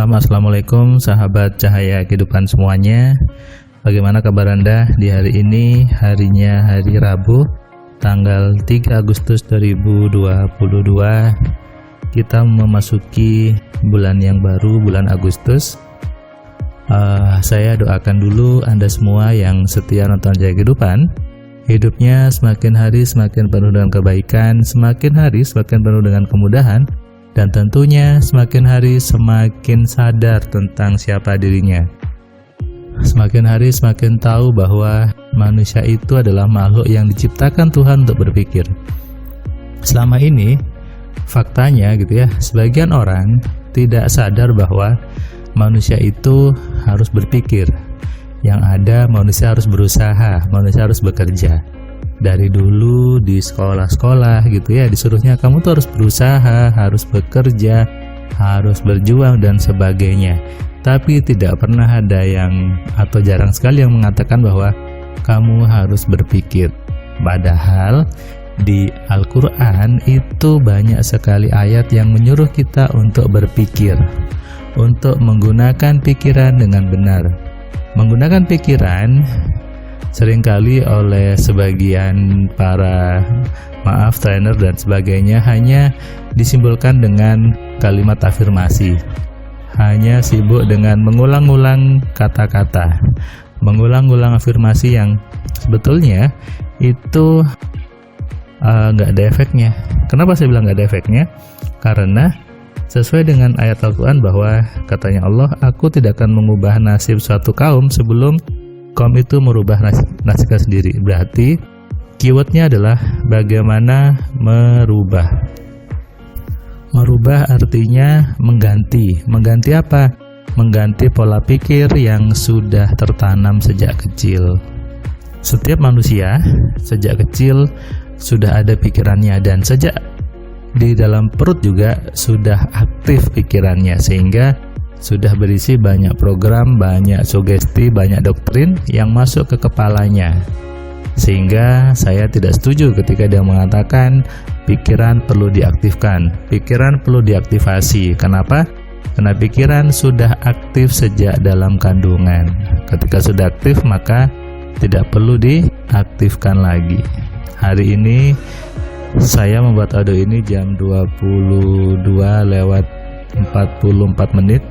Assalamualaikum sahabat cahaya kehidupan semuanya. Bagaimana kabar Anda di hari ini? Harinya hari Rabu, tanggal 3 Agustus 2022. Kita memasuki bulan yang baru, bulan Agustus. Saya doakan dulu Anda semua yang setia nonton Cahaya Kehidupan, hidupnya semakin hari semakin penuh dengan kebaikan, semakin hari semakin penuh dengan kemudahan, dan tentunya semakin hari semakin sadar tentang siapa dirinya. Semakin hari semakin tahu bahwa manusia itu adalah makhluk yang diciptakan Tuhan untuk berpikir. Selama ini, faktanya gitu ya, sebagian orang tidak sadar bahwa manusia itu harus berpikir. Yang ada manusia harus berusaha, manusia harus bekerja. Dari dulu di sekolah-sekolah gitu ya, disuruhnya kamu tuh harus berusaha, harus bekerja, harus berjuang dan sebagainya. Tapi tidak pernah ada yang, atau jarang sekali yang mengatakan bahwa kamu harus berpikir. Padahal di Al-Quran itu banyak sekali ayat yang menyuruh kita untuk berpikir, untuk menggunakan pikiran dengan benar. Menggunakan pikiran seringkali oleh sebagian para trainer dan sebagainya hanya disimbolkan dengan kalimat afirmasi, hanya sibuk dengan mengulang-ulang kata-kata, mengulang-ulang afirmasi yang sebetulnya itu nggak ada efeknya. Kenapa saya bilang nggak ada efeknya? Karena sesuai dengan ayat Al-Quran bahwa katanya Allah, aku tidak akan mengubah nasib suatu kaum sebelum kaum itu merubah nasibnya sendiri. Berarti keywordnya adalah bagaimana merubah. Merubah artinya mengganti. Mengganti apa? Mengganti pola pikir yang sudah tertanam sejak kecil. Setiap manusia sejak kecil sudah ada pikirannya, dan sejak di dalam perut juga sudah aktif pikirannya, sehingga sudah berisi banyak program, banyak sugesti, banyak doktrin yang masuk ke kepalanya. Sehingga saya tidak setuju ketika dia mengatakan pikiran perlu diaktifkan, pikiran perlu diaktifasi. Kenapa? Karena pikiran sudah aktif sejak dalam kandungan. Ketika sudah aktif maka tidak perlu diaktifkan lagi. Hari ini saya membuat audio ini jam 22:44 menit.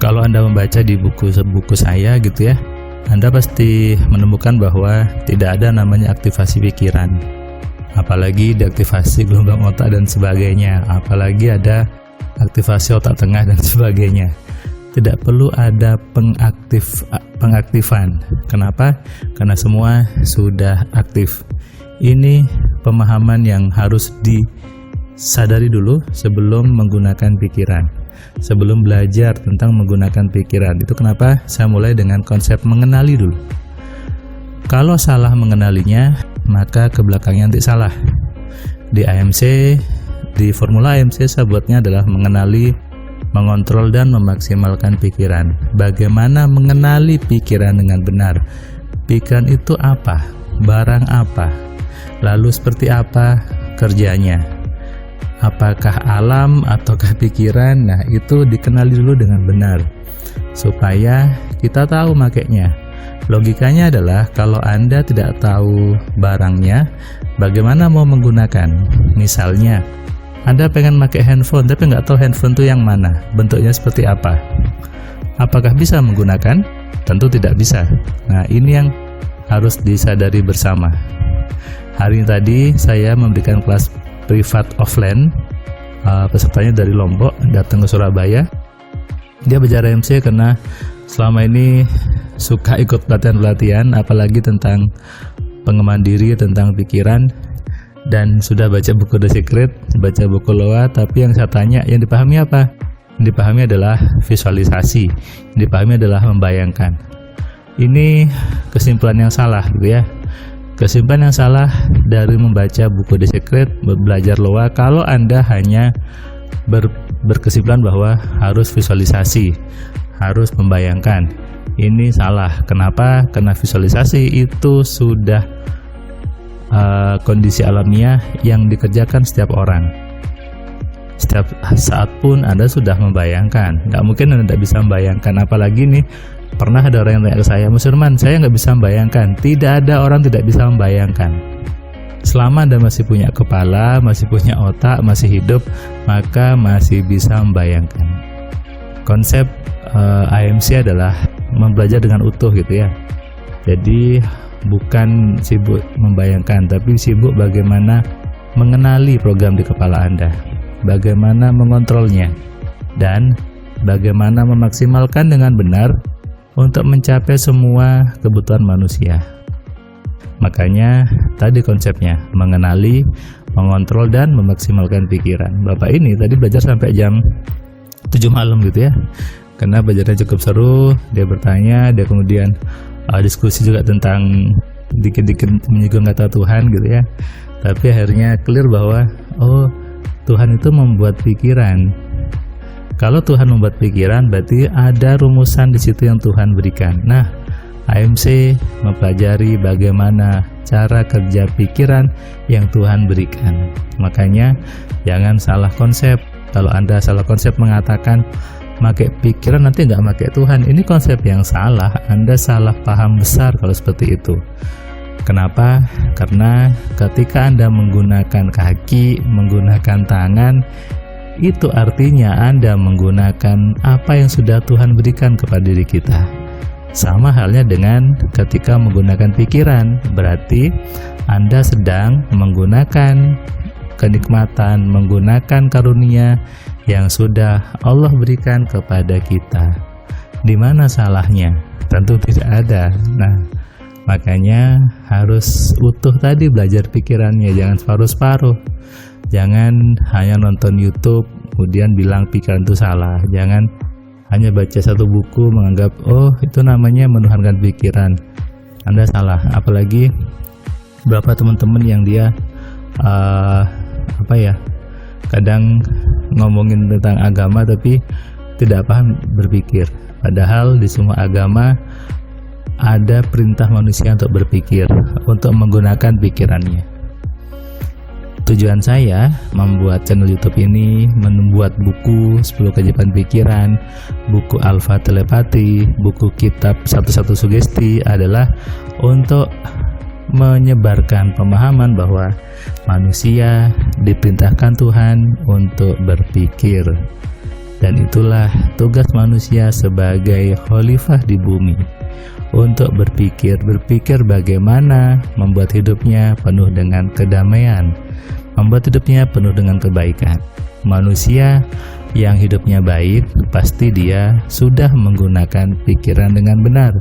Kalau Anda membaca di buku saya gitu ya, Anda pasti menemukan bahwa tidak ada namanya aktivasi pikiran. Apalagi diaktifasi gelombang otak dan sebagainya, apalagi ada aktivasi otak tengah dan sebagainya. Tidak perlu ada pengaktifan. Kenapa? Karena semua sudah aktif. Ini pemahaman yang harus disadari dulu sebelum menggunakan pikiran, sebelum belajar tentang menggunakan pikiran. Itu kenapa saya mulai dengan konsep mengenali dulu. Kalau salah mengenalinya, maka ke belakangnya nanti salah. Di AMC, di formula AMC saya buatnya adalah mengenali, mengontrol dan memaksimalkan pikiran. Bagaimana mengenali pikiran dengan benar? Pikiran itu apa? Barang apa? Lalu seperti apa kerjanya? Apakah alam ataukah pikiran? Nah, itu dikenali dulu dengan benar supaya kita tahu makainya. Logikanya adalah kalau Anda tidak tahu barangnya, bagaimana mau menggunakan? Misalnya Anda pengen pakai handphone tapi nggak tahu handphone itu yang mana, bentuknya seperti apa. Apakah bisa menggunakan? Tentu tidak bisa. Nah, ini yang harus disadari bersama. Hari ini tadi saya memberikan kelas privat offline, pesertanya dari Lombok datang ke Surabaya. Dia bicara MC karena selama ini suka ikut pelatihan-pelatihan, apalagi tentang pengembangan diri, tentang pikiran, dan sudah baca buku The Secret, baca buku Loa. Tapi yang saya tanya, yang dipahami apa? Yang dipahami adalah visualisasi, yang dipahami adalah membayangkan. Ini kesimpulan yang salah gitu ya. Kesimpulan yang salah dari membaca buku The Secret, belajar Loa, kalau Anda hanya berkesimpulan bahwa harus visualisasi, harus membayangkan. Ini salah. Kenapa? Karena visualisasi itu sudah kondisi alamiah yang dikerjakan setiap orang. Setiap saat pun Anda sudah membayangkan. Nggak mungkin Anda tidak bisa membayangkan. Apalagi nih, pernah ada orang yang tanya ke saya, Mas Firman, saya nggak bisa membayangkan. Tidak ada orang tidak bisa membayangkan. Selama Anda masih punya kepala, masih punya otak, masih hidup, maka masih bisa membayangkan. Konsep IMC adalah membelajar dengan utuh gitu ya. Jadi bukan sibuk membayangkan, tapi sibuk bagaimana mengenali program di kepala Anda, bagaimana mengontrolnya, dan bagaimana memaksimalkan dengan benar untuk mencapai semua kebutuhan manusia. Makanya tadi konsepnya mengenali, mengontrol, dan memaksimalkan pikiran. Bapak ini tadi belajar sampai jam 7 malam gitu ya, karena belajarnya cukup seru. Dia bertanya, dia kemudian diskusi juga tentang dikit-dikit menyinggung kata Tuhan gitu ya. Tapi akhirnya clear bahwa Tuhan itu membuat pikiran. Kalau Tuhan membuat pikiran, berarti ada rumusan di situ yang Tuhan berikan. Nah, IMC mempelajari bagaimana cara kerja pikiran yang Tuhan berikan. Makanya jangan salah konsep. Kalau Anda salah konsep mengatakan pakai pikiran nanti nggak pakai Tuhan, ini konsep yang salah. Anda salah paham besar kalau seperti itu. Kenapa? Karena ketika Anda menggunakan kaki, menggunakan tangan, itu artinya Anda menggunakan apa yang sudah Tuhan berikan kepada diri kita. Sama halnya dengan ketika menggunakan pikiran, berarti Anda sedang menggunakan kenikmatan, menggunakan karunia yang sudah Allah berikan kepada kita. Di mana salahnya? Tentu tidak ada. Nah, makanya harus utuh tadi belajar pikirannya, jangan separuh-separuh. Jangan hanya nonton YouTube kemudian bilang pikiran itu salah. Jangan hanya baca satu buku menganggap itu namanya menuhankan pikiran. Anda salah. Apalagi beberapa teman-teman yang dia kadang ngomongin tentang agama tapi tidak paham berpikir. Padahal di semua agama ada perintah manusia untuk berpikir, untuk menggunakan pikirannya. Tujuan saya membuat channel YouTube ini, membuat buku 10 keajaiban pikiran, buku Alpha Telepati, buku kitab 11 sugesti adalah untuk menyebarkan pemahaman bahwa manusia diperintahkan Tuhan untuk berpikir. Dan itulah tugas manusia sebagai khalifah di bumi, untuk berpikir bagaimana membuat hidupnya penuh dengan kedamaian, membuat hidupnya penuh dengan kebaikan. Manusia yang hidupnya baik, pasti dia sudah menggunakan pikiran dengan benar.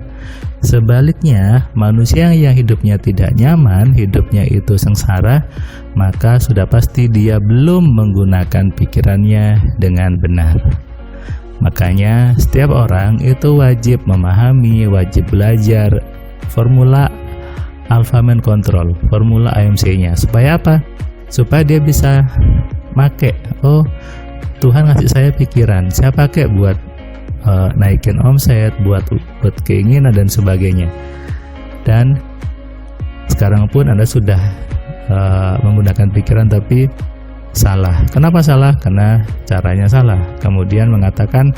Sebaliknya, manusia yang hidupnya tidak nyaman, hidupnya itu sengsara, maka sudah pasti dia belum menggunakan pikirannya dengan benar. Makanya setiap orang itu wajib memahami, wajib belajar formula Alpha Mind Control, formula IMC-nya. Supaya apa? Supaya dia bisa make, Tuhan ngasih saya pikiran, saya pakai buat naikin omset, buat keinginan dan sebagainya. Dan sekarang pun Anda sudah menggunakan pikiran tapi salah. Kenapa salah? Karena caranya salah. Kemudian mengatakan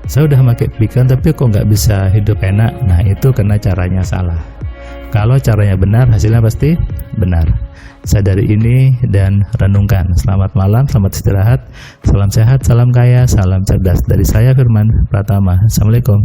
saya udah pakai pikiran tapi kok nggak bisa hidup enak. Nah, itu karena caranya salah. Kalau caranya benar, hasilnya pasti benar. Sadari ini dan renungkan. Selamat malam, selamat istirahat, salam sehat, salam kaya, salam cerdas. Dari saya Firman Pratama. Assalamualaikum.